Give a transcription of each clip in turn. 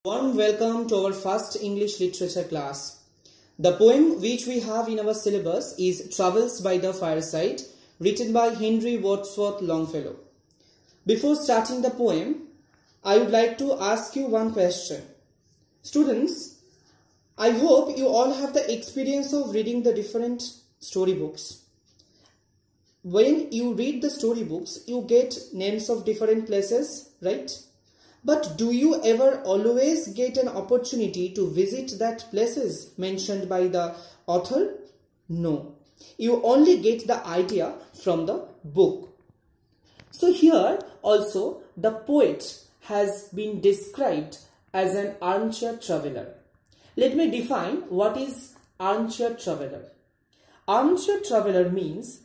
Warm welcome to our first English literature class. The poem which we have in our syllabus is Travels by the Fireside, written by Henry Wadsworth Longfellow. Before starting the poem, I would like to ask you one question. Students, I hope you all have the experience of reading the different storybooks. When you read the storybooks, you get names of different places, right? But do you ever always get an opportunity to visit that places mentioned by the author? No. You only get the idea from the book. So here also the poet has been described as an armchair traveler. Let me define what is armchair traveler. Armchair traveler means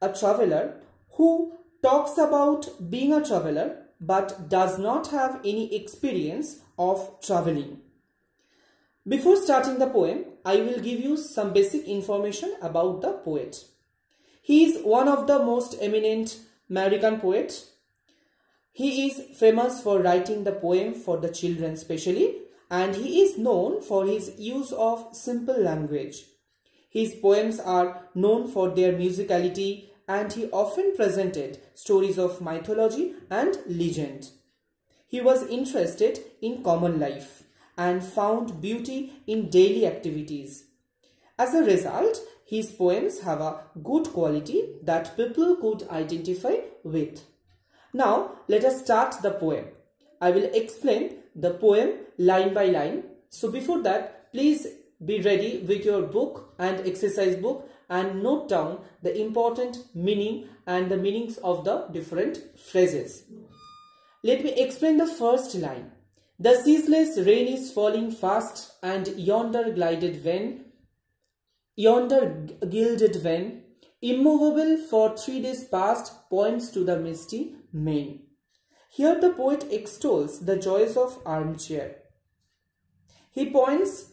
a traveler who talks about being a traveler but does not have any experience of traveling. Before starting the poem, I will give you some basic information about the poet. He is one of the most eminent American poets. He is famous for writing the poem for the children especially, and he is known for his use of simple language. His poems are known for their musicality, and he often presented stories of mythology and legend. He was interested in common life and found beauty in daily activities. As a result, his poems have a good quality that people could identify with. Now, let us start the poem. I will explain the poem line by line. So before that, please be ready with your book and exercise book and note down the important meaning and the meanings of the different phrases. Let me explain the first line. The ceaseless rain is falling fast, and yonder gilded ven, immovable for 3 days past, points to the misty main. Here the poet extols the joys of armchair. He paints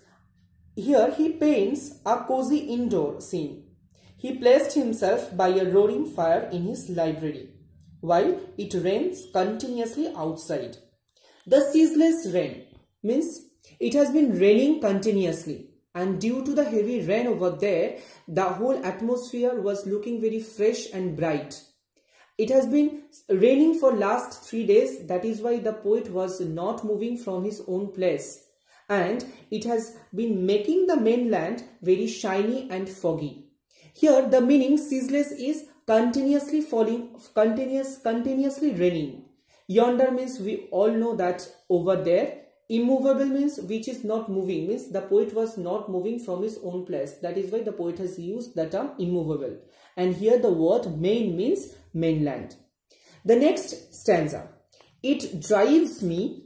a cozy indoor scene. He placed himself by a roaring fire in his library, while it rains continuously outside. The ceaseless rain means it has been raining continuously, and due to the heavy rain over there, the whole atmosphere was looking very fresh and bright. It has been raining for last 3 days, that is why the poet was not moving from his own place, and it has been making the mainland very shiny and foggy. Here the meaning ceaseless is continuously falling, continuously raining. Yonder means we all know that over there. Immovable means which is not moving, means the poet was not moving from his own place. That is why the poet has used the term immovable. And here the word main means mainland. The next stanza. It drives me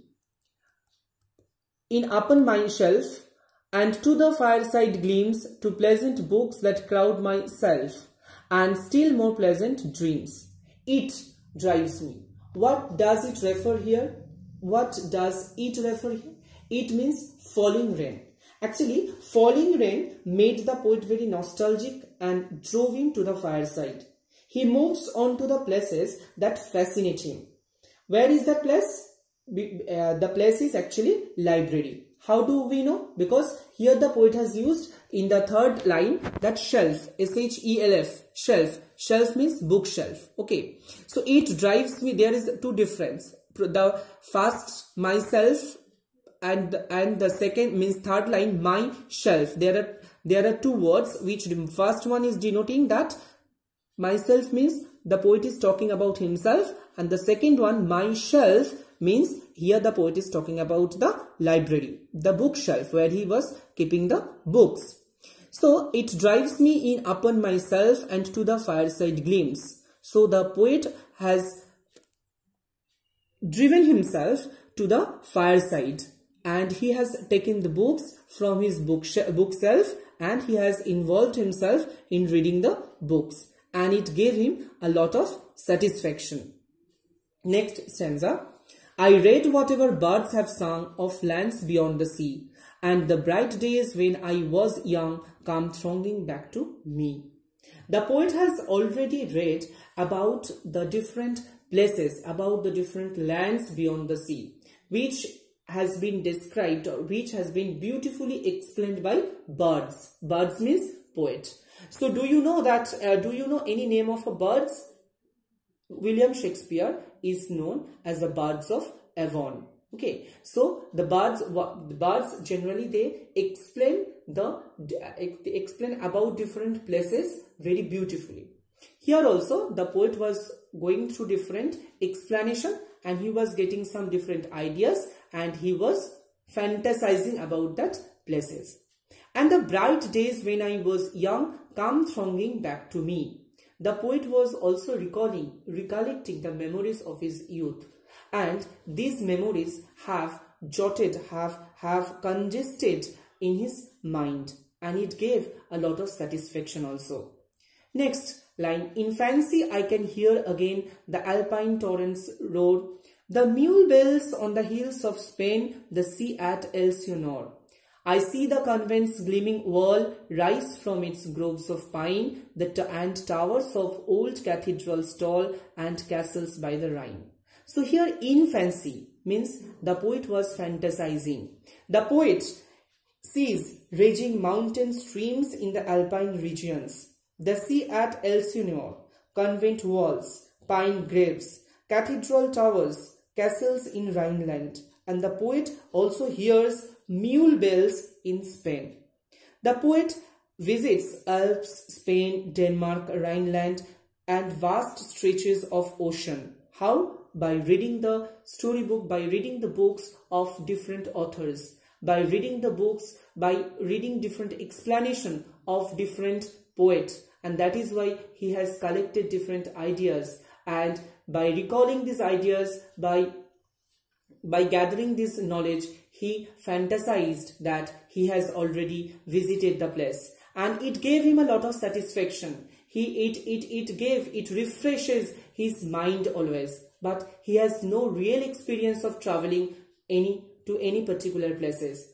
in upon my shelf, and to the fireside gleams, to pleasant books that crowd myself, and still more pleasant dreams. It drives me. What does it refer here? What does it refer here? It means falling rain. Actually, falling rain made the poet very nostalgic and drove him to the fireside. He moves on to the places that fascinate him. Where is that place? The place is actually library. How do we know? Because here the poet has used in the third line that shelf, S-H-E-L-F, shelf. Shelf means bookshelf. Okay. So it drives me. There is two difference. The first myself and the second means third line my shelf. There are two words which first one is denoting that myself means the poet is talking about himself, and the second one my shelf means here the poet is talking about the library, the bookshelf where he was keeping the books. So it drives me in upon myself and to the fireside gleams. So the poet has driven himself to the fireside, and he has taken the books from his bookshelf, and he has involved himself in reading the books, and it gave him a lot of satisfaction. Next stanza. I read whatever birds have sung of lands beyond the sea, and the bright days when I was young come thronging back to me. The poet has already read about the different places, about the different lands beyond the sea, which has been described, or which has been beautifully explained by birds. Birds means poet. So do you know that, do you know any name of a birds? William Shakespeare is known as the Bards of Avon. Okay, so the birds generally they explain about different places very beautifully. Here also the poet was going through different explanation, and he was getting some different ideas, and he was fantasizing about that places. And the bright days when I was young come thronging back to me. The poet was also recollecting the memories of his youth, and these memories have congested in his mind, and it gave a lot of satisfaction also. Next line, in fancy I can hear again the alpine torrents roar, the mule bells on the hills of Spain, the sea at Elsinore. I see the convent's gleaming wall rise from its groves of pine, and towers of old cathedrals tall, and castles by the Rhine. So here in fancy means the poet was fantasizing. The poet sees raging mountain streams in the alpine regions, the sea at Elsinore, convent walls, pine groves, cathedral towers, castles in Rhineland, and the poet also hears mule bells in Spain. The poet visits Alps, Spain, Denmark, Rhineland, and vast stretches of ocean. How? By reading the storybook, by reading the books of different authors, by reading the books, by reading different explanation of different poets, and that is why he has collected different ideas, and by recalling these ideas, by gathering this knowledge, he fantasized that he has already visited the place, and it gave him a lot of satisfaction. It refreshes his mind always, but he has no real experience of traveling to any particular places.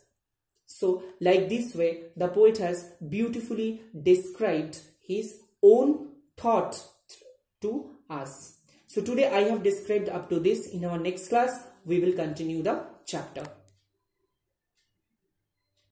So like this way, the poet has beautifully described his own thought to us. So today I have described up to this. In our next class, we will continue the chapter.